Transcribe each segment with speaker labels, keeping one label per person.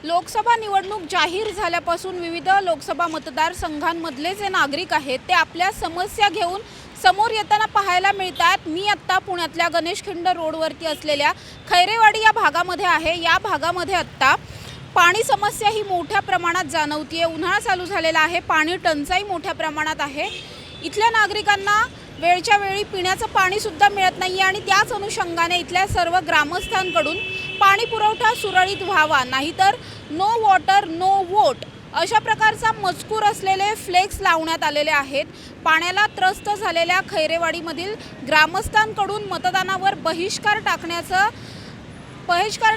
Speaker 1: लोकसभा निवडणूक जाहीर झाल्यापासून विविध लोकसभा मतदारसंघांमधले जे नागरिक आहेत ते आपल्या समस्या घेऊन समोर येताना पाहायला मिळतात। मी आत्ता पुण्यातल्या गणेशखिंड रोडवरती असलेल्या खैरेवाडी या भागामध्ये आहे। या भागामध्ये आत्ता पाणी समस्या ही मोठ्या प्रमाणात जाणवतीये। उन्हाळा चालू झालेला आहे, पाणी टंचाई मोठ्या प्रमाणात आहे। इथल्या नागरिकांना वेळच्या वेळी पिण्याचं पाणी सुद्धा मिळत नाहीये आणि त्याच अनुषंगाने इथल्या सर्व ग्रामस्थांकडून पाणी पुरवठा सुरळीत व्हावा, नाहीतर नो वॉटर नो वोट अशा प्रकारचा मजकूर असलेले फ्लेक्स लावण्यात आलेले आहेत। पाण्याला त्रस्त झालेल्या खैरेवाडीमधील ग्रामस्थांकडून मतदानावर बहिष्कार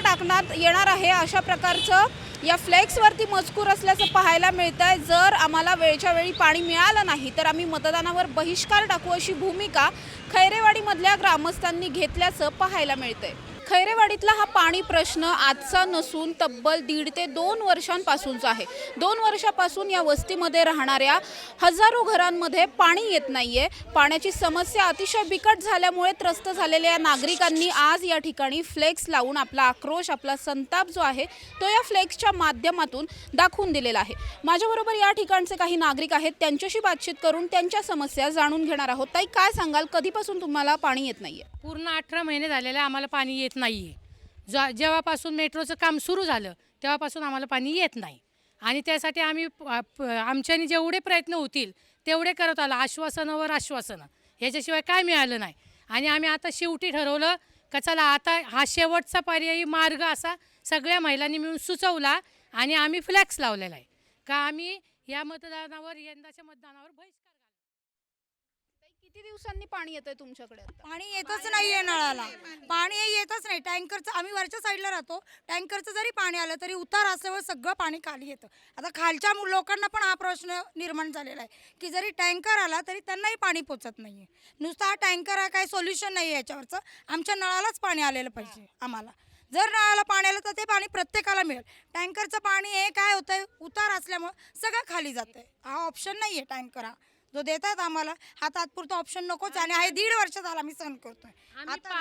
Speaker 1: टाकण्यात येणार आहे अशा प्रकारचं या फ्लेक्सवरती मजकूर असल्याचं पाहायला मिळतंय। जर आम्हाला वेळच्या वेळी पाणी मिळालं नाही तर आम्ही मतदानावर बहिष्कार टाकू अशी भूमिका खैरेवाडीमधल्या ग्रामस्थांनी घेतल्याचं पाहायला मिळतंय। खैरेवाडीतला हा पाणी प्रश्न आजचा नसून तब्बल 1.5 ते 2 वर्षांपासूनचा आहे। 2 वर्षापासून या वस्तीमध्ये राहणाऱ्या हजारो घरांमध्ये पाणी येत नाहीये। पाण्याची समस्या अतिशय बिकट झाल्यामुळे त्रस्त झालेल्या नागरिकांनी आज या ठिकाणी फ्लेक्स लावून आपला आक्रोश, आपला संताप जो आहे तो या फ्लेक्सच्या माध्यमातून दाखवून दिलेला आहे। माझ्याबरोबर या ठिकाणचे काही नागरिक आहेत, त्यांच्याशी बातचीत करून त्यांच्या समस्या जाणून घेणार आहोत। ताई, काय सांगाल, कधीपासून तुम्हाला पाणी येत नाहीये?
Speaker 2: पूर्ण 18 महिने झालेले आम्हाला पाणी येत नाही आहे। जेव्हापासून मेट्रोचं काम सुरू झालं तेव्हापासून आम्हाला पाणी येत नाही आणि त्यासाठी आम्ही आमच्यानी जेवढे प्रयत्न होतील तेवढे करत आलो, आश्वासनावर आश्वासनं, ह्याच्याशिवाय काय मिळालं नाही। आणि आम्ही आता शेवटी ठरवलं का चला आता हा शेवटचा पर्यायी मार्ग असा सगळ्या महिलांनी मिळून सुचवला आणि आम्ही फ्लॅक्स लावलेला आहे का आम्ही या मतदानावर, यंदाच्या मतदानावर बहिष्कार।
Speaker 1: किती दिवसांनी पाणी येतंय तुमच्याकडे?
Speaker 3: पाणी येतच नाहीये, नळाला पाणी येतच नाही। टँकरचं, आम्ही वरच्या साईडला राहतो, टँकरचं जरी पाणी आलं तरी उतार असल्यावर सगळं पाणी खाली येतं। आता खालच्या लोकांना पण हा प्रश्न निर्माण झालेला आहे की जरी टँकर आला तरी त्यांनाही पाणी पोचत नाहीये। नुसता हा टँकर हा काही सोल्युशन नाही आहे याच्यावरचं। आमच्या नळालाच पाणी आलेलं पाहिजे आम्हाला। जर नळाला पाणी आलं तर ते पाणी प्रत्येकाला मिळेल। टँकरचं पाणी हे काय होतंय, उतार असल्यामुळे सगळं खाली जातंय। हा ऑप्शन नाही आहे टँकर हा जो देतात आम्हाला, हा तात्पुरता ऑप्शन नकोच आणि हे 1.5 वर्ष झाला आम्ही सहन करतोय।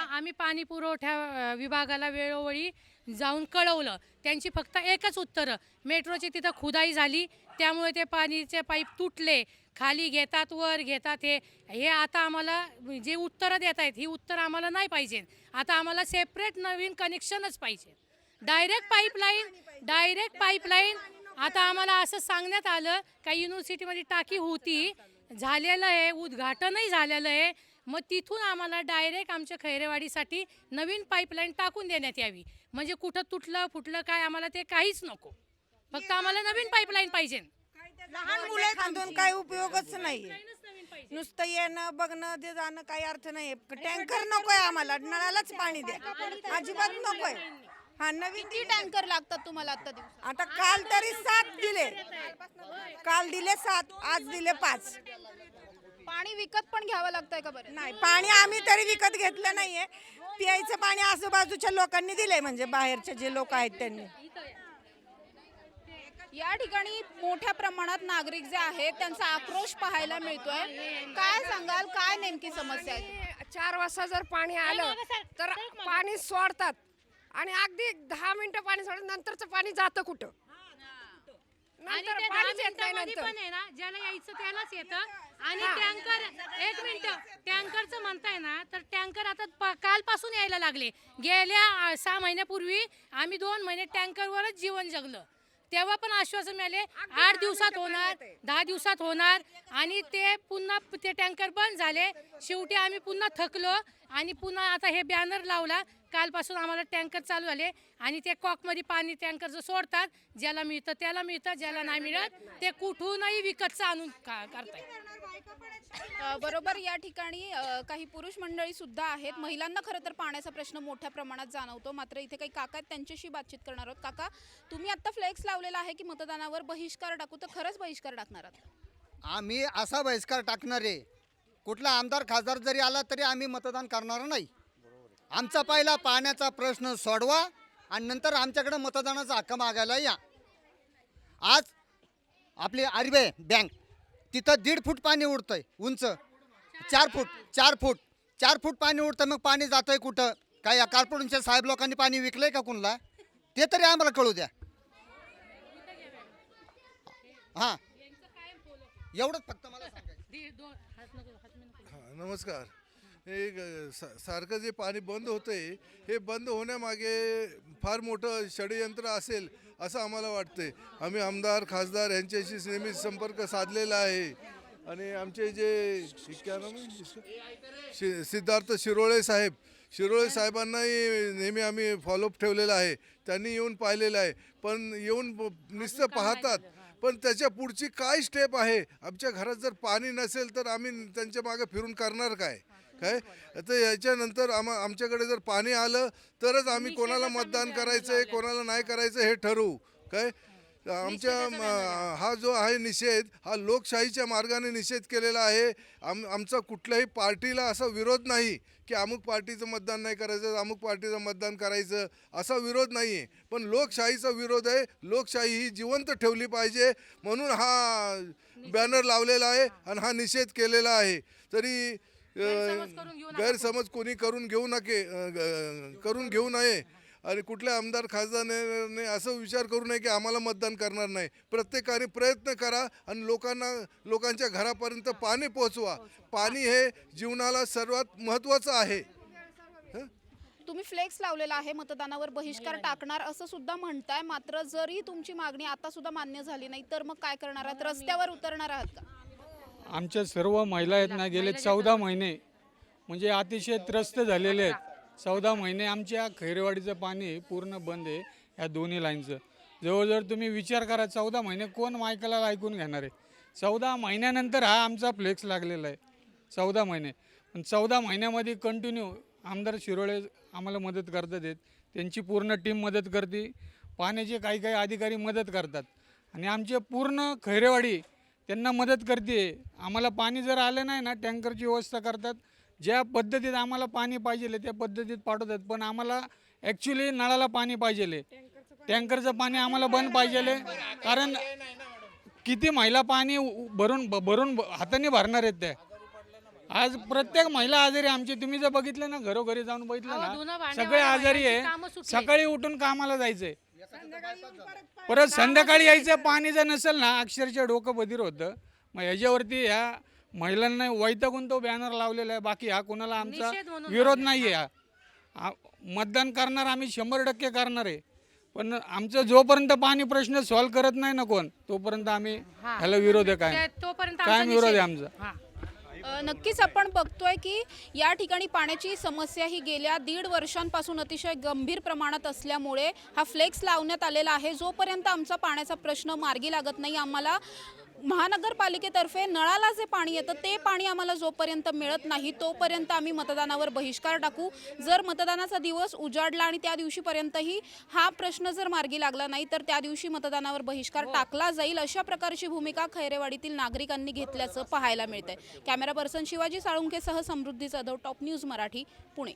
Speaker 2: आम्ही पाणी पुरवठा विभागाला वेळोवेळी जाऊन कळवलं, त्यांची फक्त एकच उत्तरं, मेट्रोची तिथं खुदाई झाली त्यामुळे ते पाणीचे पाईप तुटले, खाली घेतात वर घेतात। हे आता आम्हाला जे उत्तरं देत आहेत ही उत्तरं आम्हाला नाही पाहिजे। आता आम्हाला सेपरेट नवीन कनेक्शनच पाहिजे, डायरेक्ट पाईपलाईन। आता आम्हाला असं सांगण्यात आलं का युनिव्हर्सिटीमध्ये टाकी होती, झालेलं आहे, उद्घाटनही झालेलं आहे, मग तिथून आम्हाला डायरेक्ट आमच्या खैरेवाडीसाठी नवीन पाईपलाईन टाकून देण्यात यावी। म्हणजे कुठं तुटलं फुटलं काय आम्हाला ते काहीच नको, फक्त आम्हाला नवीन पाईपलाईन पाहिजे।
Speaker 4: लहान मुलं खांदून काही उपयोगच नाहीये, नुसतं येणं बघणं ते जाणं काही अर्थ नाही। टँकर नकोय आम्हाला, नळालाच पाणी द्या, अजिबात नकोय। हा नवीन
Speaker 1: किती टँकर लागतात तुम्हाला आता दिवसात?
Speaker 4: आता काल तरी 7 दिले, काल दिले 7, आज दिले 5।
Speaker 1: पाणी विकत पण घ्यावं लागतंय का? बरं
Speaker 4: नाही, पाणी आम्ही तरी विकत घेतलं नाहीये, प्यायचं पाणी आजूबाजूच्या लोकांनी दिलंय, म्हणजे बाहेरचे जे लोक आहेत त्यांनी।
Speaker 1: या ठिकाणी मोठ्या प्रमाणात नागरिक जे आहेत त्यांचा आक्रोश पाहायला मिळतोय। काय सांगाल, काय नेमकी समस्या आहे?
Speaker 5: 4 वाजता जर पाणी आलं तर पाणी सोडतात आणि अगदी 10 मिनिटं पाणी सोडून नंतरचं पाणी जातं कुठं?
Speaker 2: नंतर पाणीच येत नाही। नंतर पण आहे ना, ज्याला यायचं त्यालाच येतं। आणि टँकर, 1 मिनिट, टँकरचं म्हणताय ना, तर टँकर आता कालपासून यायला लागले। गेल्या 6 महिन्यापूर्वी आम्ही 2 महिने टँकरवरच जीवन जगलं, तेव्हा पण आश्वासन मिळाले 8 दिवसात होणार, 10 दिवसात होणार, आणि ते पुन्हा ते टँकर बंद झाले। शेवटी आम्ही पुन्हा थकलो आणि पुन्हा आता हे बॅनर लावला, कालपासून आम्हाला टँकर चालू झाले आणि ते कॉकमध्ये पाणी टँकरचं सोडतात, ज्याला मिळतं त्याला मिळतं, ज्याला नाही मिळत ते कुठूनही विकतचं आणून करतायत।
Speaker 1: बरोबर, या ठिकाणी काही पुरुष मंडळी सुद्धा आहेत। महिलांना खरं तर पाण्याचा प्रश्न मोठ्या प्रमाणात जाणवतो, मात्र इथे काही काका आहेत, त्यांच्याशी बातचीत करणार आहोत। काका, तुम्ही आता फ्लेक्स लावलेला आहे की मतदानावर बहिष्कार टाकू, तर खरंच बहिष्कार टाकणार आहात?
Speaker 6: आम्ही असा बहिष्कार टाकणार आहे, कुठला आमदार खासदार जरी आला तरी आम्ही मतदान करणार नाही। आमचा पहिला पाण्याचा प्रश्न सोडवा आणि नंतर आमच्याकडे मतदानाचा हक्क मागायला या। आज आपली आरबीआय बँक तिथं 1.5 फूट पाणी उडतंय, उंच 4 फूट पाणी उडतं, मग पाणी जातंय कुठं? काय या कॉर्पोरेशनच्या साहेब लोकांनी पाणी विकलंय का कुणाला? ते तरी आम्हाला कळू द्या। हां एवढंच फक्त मला सांगायचं.
Speaker 7: हां नमस्कार. हे सारखं जे पाणी बंद होतंय हे बंद होण्यामागे फार मोठं षडयंत्र असेल असं आम्हाला वाटतंय. आम्ही आमदार खासदार यांच्याशी नेहमी संपर्क साधलेला आहे आणि आमचे जे क्या नाम है? सिद्धार्थ शिरोळे साहेबांनाही नेहमी आम्ही फॉलोअप ठेवलेला आहे. त्यांनी येऊन पाहिलेलं आहे, पण येऊन नुसतं पाहतात, पण त्याच्या पुढची काय स्टेप आहे. आमच्या घरात जर पाणी नसेल तर आम्ही त्यांच्या मागे फिरून करणार काय तर याच्यानंतर आमच्याकडे जर पाणी आलं तरच आम्ही कोणाला मतदान करायचं आहे कोणाला नाही करायचं हे ठरवू आमच्या हा जो आहे निषेध हा लोकशाहीच्या मार्गाने निषेध केलेला आहे. आमचा कुठल्याही पार्टीला असा विरोध नाही की अमुक पार्टीचं मतदान नाही करायचं अमुक पार्टीचं मतदान करायचं असा विरोध नाही आहे, पण लोकशाहीचा विरोध आहे. लोकशाही ही जिवंत ठेवली पाहिजे म्हणून हा बॅनर लावलेला आहे आणि हा निषेध केलेला आहे. तरी गैरसमज कोणी करून घेऊ नये आणि कुठल्या आमदार खासदाराने असं विचार करू नये की आम्हाला मतदान करणार नाही. प्रत्येकाने प्रयत्न करा आणि लोकांच्या घरापर्यंत पाणी पोहोचवा. पाणी हे जीवनाला सर्वात महत्त्वाचं आहे.
Speaker 1: तुम्ही फ्लेक्स लावलेला आहे मतदानावर बहिष्कार टाकणार असं सुद्धा म्हणताय, मात्र जरी तुमची मागणी आता सुद्धा मान्य झाली नाही तर मग काय करणार आहात? रस्त्यावर उतरणार आहात का?
Speaker 8: आमच्या सर्व महिला आहेत ना गेले 14 महिने म्हणजे अतिशय त्रस्त झालेले आहेत. 14 महिने आमच्या खैरेवाडीचं पाणी पूर्ण बंद आहे. ह्या दोन्ही लाईनचं जवळजवळ तुम्ही विचार करा 14 महिने कोण मायकाला ऐकून घेणार आहे. 14 महिन्यानंतर हा आमचा फ्लेक्स लागलेला आहे. 14 महिने पण 14 महिन्यामध्ये कंटिन्यू आमदार शिरोळे आम्हाला मदत करतात आहेत. त्यांची पूर्ण टीम मदत करते. पाण्याचे काही अधिकारी मदत करतात आणि आमचे पूर्ण खैरेवाडी त्यांना मदत करते. आम्हाला पाणी जर आलं नाही ना टँकरची व्यवस्था करतात. ज्या पद्धतीत आम्हाला पाणी पाहिजे त्या पद्धतीत पाठवतात, पण आम्हाला ॲक्च्युली नळाला पाणी पाहिजे. टँकरचं पाणी आम्हाला बंद पाहिजे, कारण किती महिला पाणी भरून हाताने भरणार आहेत त्या. आज प्रत्येक महिला आजारी आमची. तुम्ही जर बघितलं ना घरोघरी जाऊन बघितलं ना सगळे आजारी आहे. सकाळी उठून कामाला जायचंय परत संध्याकाळी यायचं. पाणी जर नसेल ना अक्षरशः डोकं बधीर होतं. मग ह्याच्यावरती ह्या महिलांना वैतागून तो बॅनर लावलेला आहे. बाकी हा कोणाला आमचा विरोध नाही आहे. मतदान करणार आम्ही 100% करणार आहे, पण आमचं जोपर्यंत पाणी प्रश्न सॉल्व्ह करत नाही ना कोण तोपर्यंत आम्ही ह्याला विरोध आहे. काय विरोध आहे आमचा.
Speaker 1: नक्कीच आपण बघतोय की या ठिकाणी पाण्याची समस्या ही गेल्या 1.5 वर्षांपासून अतिशय गंभीर प्रमाणात असल्यामुळे हा फ्लेक्स लावण्यात आलेला आहे. जोपर्यंत आमचा पाण्याचा प्रश्न मार्गी लागत नाही, आम्हाला महानगरपालिकेतर्फे नळाला जे पाणी येतं ते पाणी आम्हाला जोपर्यंत मिळत नाही तोपर्यंत आम्ही मतदानावर बहिष्कार टाकू. जर मतदानाचा दिवस उजाडला आणि त्या दिवशीपर्यंतही हा प्रश्न जर मार्गी लागला नाही तर त्या दिवशी मतदानावर बहिष्कार टाकला जाईल. अशा प्रकारची भूमिका खैरेवाडीतील नागरिकांनी घेतल्याचं पाहायला मिळतंय. कॅमेरा पर्सन शिवाजी साळुंखेसह समृद्धी जाधव, टॉप न्यूज मराठी, पुणे.